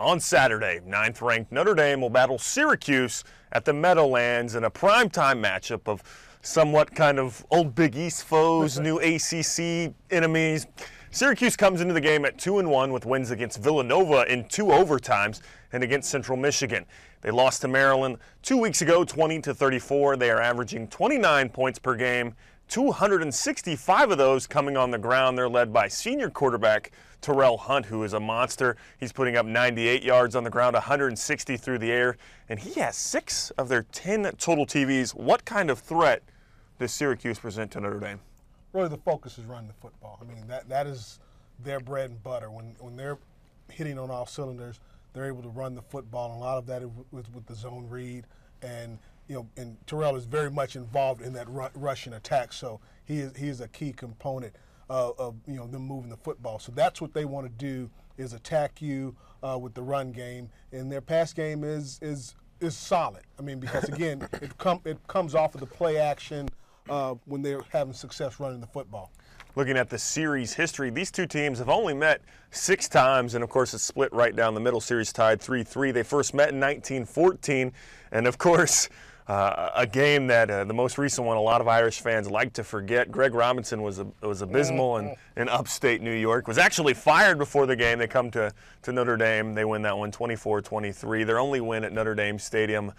On Saturday, 9th-ranked Notre Dame will battle Syracuse at the Meadowlands in a primetime matchup of somewhat kind of old Big East foes, new ACC enemies. Syracuse comes into the game at 2-1 with wins against Villanova in 2 overtimes and against Central Michigan. They lost to Maryland 2 weeks ago, 20-34. They are averaging 29 points per game, 265 of those coming on the ground. They're led by senior quarterback Terrell Hunt, who is a monster. He's putting up 98 yards on the ground, 160 through the air, and he has 6 of their 10 total TVs. What kind of threat does Syracuse present to Notre Dame? Really, the focus is running the football. I mean, that is their bread and butter. When they're hitting on all cylinders, they're able to run the football, and a lot of that is with the zone read. And and Terrell is very much involved in that rushing attack. So he is a key component of them moving the football. So that's what they want to do, is attack you with the run game, and their pass game is solid. I mean, because again, it comes off of the play action when they're having success running the football. Looking at the series history, these two teams have only met 6 times, and of course it's split right down the middle. Series tied 3-3. They first met in 1914, and of course a game that the most recent one a lot of Irish fans like to forget. Greg Robinson was abysmal in upstate New York. Was actually fired before the game. They come to Notre Dame. They win that one 24-23. Their only win at Notre Dame Stadium.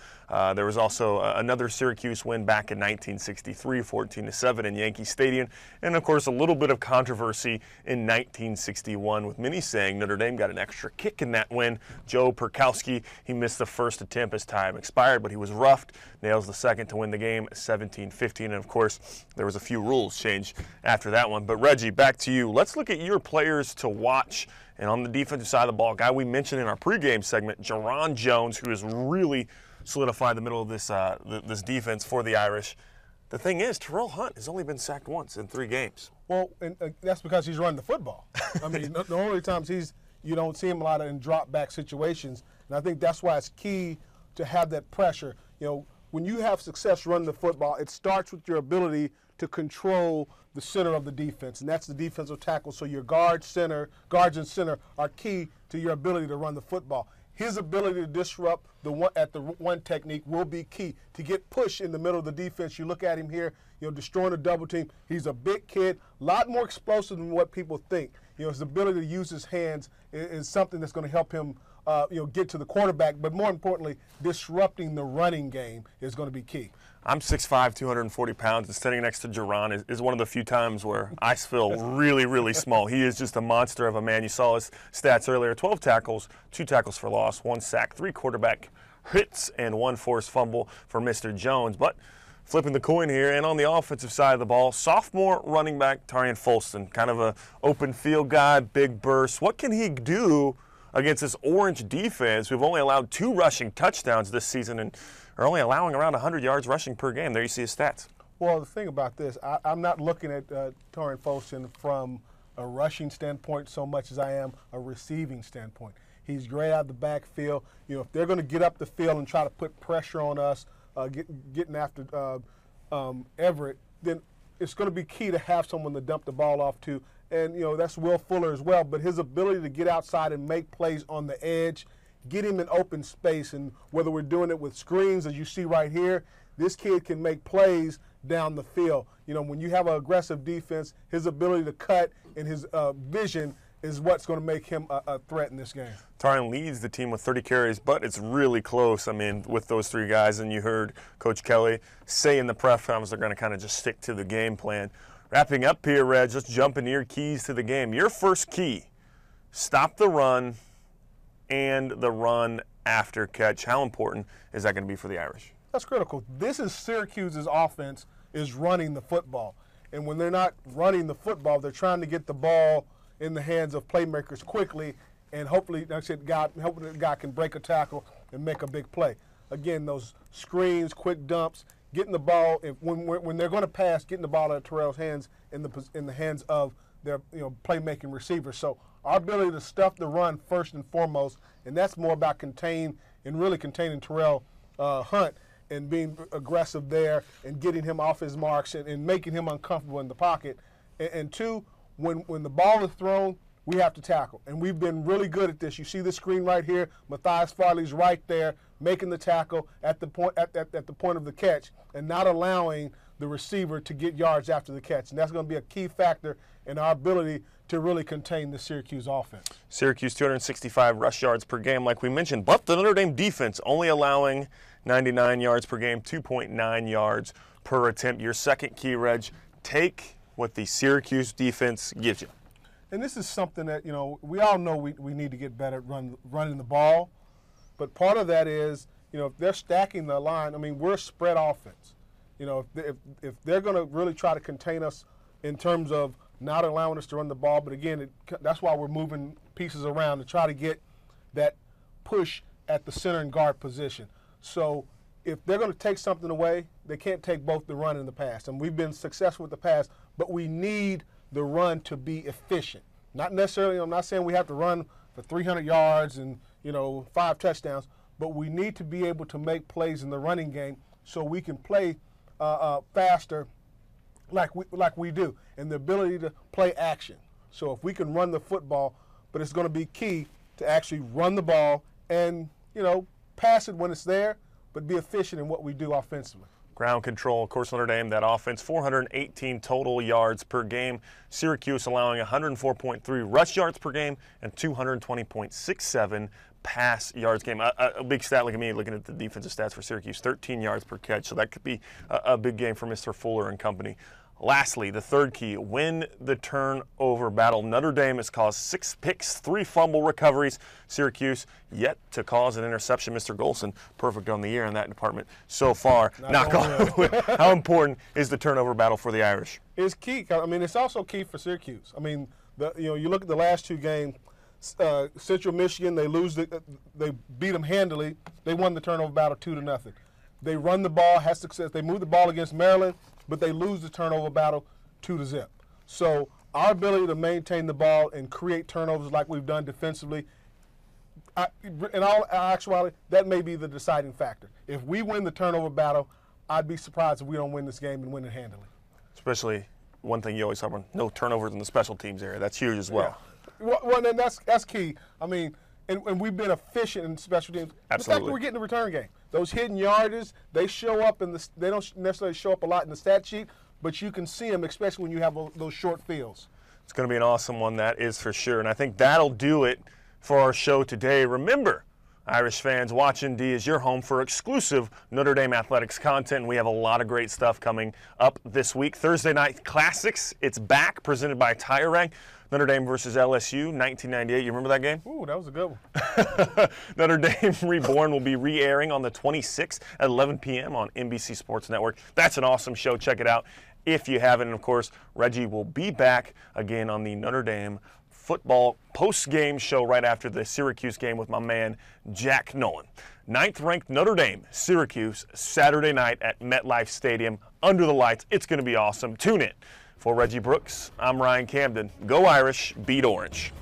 There was also another Syracuse win back in 1963, 14-7 in Yankee Stadium. And of course a little bit of controversy in 1961 with many saying Notre Dame got an extra kick in that win. Joe Perkowski, he missed the first attempt as time expired, but he was roughed. Nails the second to win the game, 17-15. And of course, there was a few rules changed after that one. But Reggie, back to you. Let's look at your players to watch. And on the defensive side of the ball, guy we mentioned in our pregame segment, Jerron Jones, who has really solidified the middle of this this defense for the Irish. The thing is, Terrell Hunt has only been sacked once in 3 games. Well, and that's because he's running the football. I mean, the only times you don't see him a lot in drop-back situations. And I think that's why it's key to have that pressure. When you have success running the football, it starts with your ability to control the center of the defense, and that's the defensive tackle. So your guards and center are key to your ability to run the football. His ability to disrupt the one technique will be key to get push in the middle of the defense. You look at him here, destroying a double team. He's a big kid, a lot more explosive than what people think. His ability to use his hands is something that's going to help him get to the quarterback, but more importantly, disrupting the running game is going to be key. I'm 6'5", 240 pounds, and standing next to Jerron is one of the few times where I feel really, really small. He is just a monster of a man. You saw his stats earlier, 12 tackles, 2 tackles for loss, 1 sack, 3 quarterback hits, and 1 forced fumble for Mr. Jones. But flipping the coin here, and on the offensive side of the ball, sophomore running back Tarian Folston, kind of a open field guy, big burst. What can he do against this Orange defense? We've only allowed 2 rushing touchdowns this season and are only allowing around 100 yards rushing per game. There you see his stats. Well, the thing about this, I'm not looking at Tarian Folston from a rushing standpoint so much as I am a receiving standpoint. He's great out of the backfield. If they're going to get up the field and try to put pressure on us, getting after Everett, then it's going to be key to have someone to dump the ball off to. And, that's Will Fuller as well. But his ability to get outside and make plays on the edge, get him in open space, and whether we're doing it with screens, as you see right here, this kid can make plays down the field. When you have an aggressive defense, his ability to cut and his vision is what's going to make him a threat in this game. Tarian leads the team with 30 carries, but it's really close, with those 3 guys. And you heard Coach Kelly say in the press conference they're going to kind of just stick to the game plan. Wrapping up here, Reg, let's jump into your keys to the game. Your first key, stop the run and the run after catch. How important is that going to be for the Irish? That's critical. This is Syracuse's offense, is running the football. And when they're not running the football, they're trying to get the ball in the hands of playmakers quickly, and hopefully, like I said, hopefully the guy can break a tackle and make a big play. Again, those screens, quick dumps, getting the ball, when they're going to pass, getting the ball out of Terrell's hands in the hands of their playmaking receivers. So our ability to stuff the run first and foremost, and that's more about containing Terrell Hunt and being aggressive there and getting him off his marks and making him uncomfortable in the pocket. And 2, when the ball is thrown, we have to tackle. And we've been really good at this. You see the screen right here. Matthias Farley's right there making the tackle at the point at the point of the catch and not allowing the receiver to get yards after the catch. And that's going to be a key factor in our ability to really contain the Syracuse offense. Syracuse 265 rush yards per game, like we mentioned, but the Notre Dame defense only allowing 99 yards per game, 2.9 yards per attempt. Your second key, Reg, take what the Syracuse defense gives you. And this is something that, we all know we need to get better at running the ball. But part of that is, if they're stacking the line, we're a spread offense. If they're going to really try to contain us in terms of not allowing us to run the ball, but again, that's why we're moving pieces around to try to get that push at the center and guard position. So if they're going to take something away, they can't take both the run and the pass. And we've been successful with the pass, but we need the run to be efficient. Not necessarily, I'm not saying we have to run for 300 yards and, 5 touchdowns, but we need to be able to make plays in the running game so we can play faster like we do, and the ability to play action. So if we can run the football, but it's going to be key to actually run the ball and, pass it when it's there, but be efficient in what we do offensively. Ground control, of course, Notre Dame, that offense, 418 total yards per game. Syracuse allowing 104.3 rush yards per game and 220.67 pass yards game. A big stat, look at me looking at the defensive stats for Syracuse, 13 yards per catch. So that could be a big game for Mr. Fuller and company. Lastly, the third key, win the turnover battle. Notre Dame has caused 6 picks, 3 fumble recoveries. Syracuse yet to cause an interception. Mr. Golson, perfect on the year in that department so far. Knock on wood. How important is the turnover battle for the Irish? It's key. It's also key for Syracuse. You look at the last 2 games. Central Michigan, they beat them handily. They won the turnover battle 2-0. They run the ball, has success. They move the ball against Maryland, but they lose the turnover battle 2-0. So our ability to maintain the ball and create turnovers like we've done defensively, in all actuality, that may be the deciding factor. If we win the turnover battle, I'd be surprised if we don't win this game and win it handily. Especially one thing you always talk about, no turnovers in the special teams area. That's huge as well. Yeah. Well, then that's key. And we've been efficient in special teams. Absolutely. The fact that we're getting the return game. Those hidden yardages, they show up they don't necessarily show up a lot in the stat sheet, but you can see them, especially when you have those short fields. It's going to be an awesome one, that is for sure. And I think that'll do it for our show today. Remember, Irish fans, Watchin' D is your home for exclusive Notre Dame athletics content. And we have a lot of great stuff coming up this week. Thursday Night Classics, it's back, presented by Tire Rack. Notre Dame versus LSU, 1998. You remember that game? Ooh, that was a good one. Notre Dame Reborn will be re-airing on the 26th at 11 p.m. on NBC Sports Network. That's an awesome show. Check it out if you haven't. And, of course, Reggie will be back again on the Notre Dame football post-game show right after the Syracuse game with my man Jack Nolan. 9th-ranked Notre Dame, Syracuse, Saturday night at MetLife Stadium under the lights. It's going to be awesome. Tune in. For Reggie Brooks, I'm Ryan Camden. Go Irish, beat Orange.